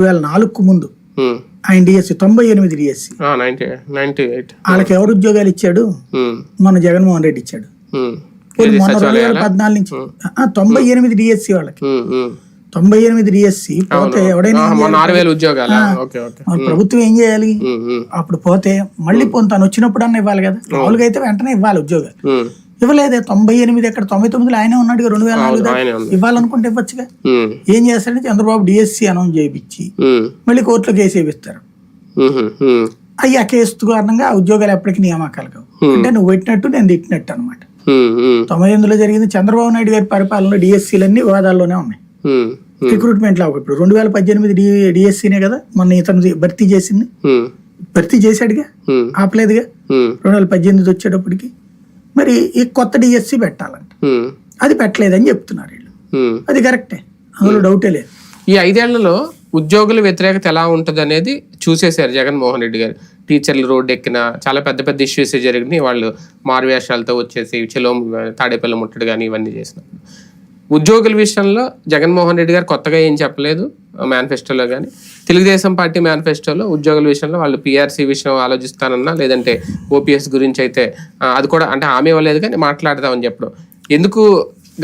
2004 ముందు ఆయన DSC 98 DSC వాళ్ళకి ఎవరు ఉద్యోగాలు ఇచ్చాడు? మన జగన్మోహన్ రెడ్డి ఇచ్చాడు. మొన్న 2014 నుంచి 98 డిఎస్సి వాళ్ళకి 98 డిఎస్సి పోతే ఎవడైనా ప్రభుత్వం ఏం చేయాలి? అప్పుడు పోతే మళ్ళీ తను వచ్చినప్పుడు అన్న ఇవ్వాలి కదా. మామూలుగా అయితే వెంటనే ఇవ్వాలి ఉద్యోగాలు. ఇవ్వలేదే. 98 ఎక్కడ 99 ఆయనే ఉన్నాడు. 2004 ఇవ్వాలనుకుంటే ఇవ్వచ్చుగా. ఏం చేస్తాడంటే చంద్రబాబు డిఎస్సి అనౌన్స్ చేయించి మళ్ళీ కోర్టులో కేసు వేయిస్తారు. అయ్యి ఆ కేసు కారణంగా ఆ ఉద్యోగాలు ఎప్పటికీ నియామకాలు కావు. అంటే నువ్వు పెట్టినట్టు నేను తిట్టినట్టు అనమాట. 98లో జరిగింది. చంద్రబాబు నాయుడు గారి పరిపాలనలో డిఎస్సీలన్నీ వివాదాల్లోనే ఉన్నాయి. రిక్రూట్మెంట్ లో ఇప్పుడు 2018 డిఎస్సీనే కదా మొన్న ఇతను భర్తీ చేసింది. భర్తీ చేశాడుగా, ఆపలేదుగా. 2018 వచ్చేటప్పటికి మరి ఈ కొత్త డిఎస్సి పెట్టాలంట. అది పెట్టలేదని చెప్తున్నారు వీళ్ళు. అది కరెక్టే, అందులో డౌటే లేదు. ఈ 5 ఏళ్లలో ఉద్యోగుల వ్యతిరేకత ఎలా ఉంటుంది అనేది చూసేశారు జగన్మోహన్ రెడ్డి గారు. టీచర్లు రోడ్డు ఎక్కిన చాలా పెద్ద పెద్ద ఇష్యూస్ జరిగినాయి. వాళ్ళు మారువేషాలతో వచ్చేసి చెలో తాడేపల్లి ముట్టడి కానీ ఇవన్నీ చేసినప్పుడు ఉద్యోగుల విషయంలో జగన్మోహన్ రెడ్డి గారు కొత్తగా ఏం చెప్పలేదు మేనిఫెస్టోలో. కానీ తెలుగుదేశం పార్టీ మేనిఫెస్టోలో ఉద్యోగుల విషయంలో వాళ్ళు పిఆర్సీ విషయం ఆలోచిస్తానన్నా, లేదంటే ఓపీఎస్ గురించి అయితే అది కూడా అంటే హామీ ఇవ్వలేదు కానీ మాట్లాడదామని చెప్పడం. ఎందుకు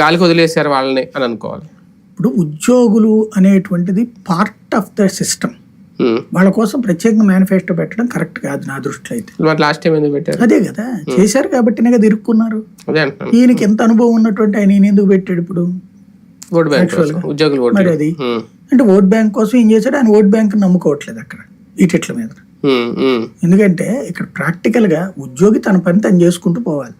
గాలికి వదిలేశారు వాళ్ళని అని అనుకోవాలి. ఇప్పుడు ఉద్యోగులు అనేటువంటిది పార్ట్ ఆఫ్ ద సిస్టమ్. వాళ్ళ కోసం ప్రత్యేకంగా మేనిఫెస్టో పెట్టడం కరెక్ట్ కాదు నా దృష్టిలో అయితే. లాస్ట్ టైం ఎందుకు పెట్టారు? అదే కదా చేశారు కాబట్టి కదా ఇరుక్కున్నారు. ఈయనకి ఎంత అనుభవం ఉన్నటువంటి ఆయన ఎందుకు పెట్టాడు ఇప్పుడు? మరి అది అంటే ఓట్ బ్యాంక్ కోసం ఏం చేశాడు? ఆయన ఓట్ బ్యాంక్ నమ్ముకోవట్లేదు అక్కడ ఈటిట్ల మీద. ఎందుకంటే ఇక్కడ ప్రాక్టికల్ గా ఉద్యోగి తన పని తను చేసుకుంటూ పోవాలి.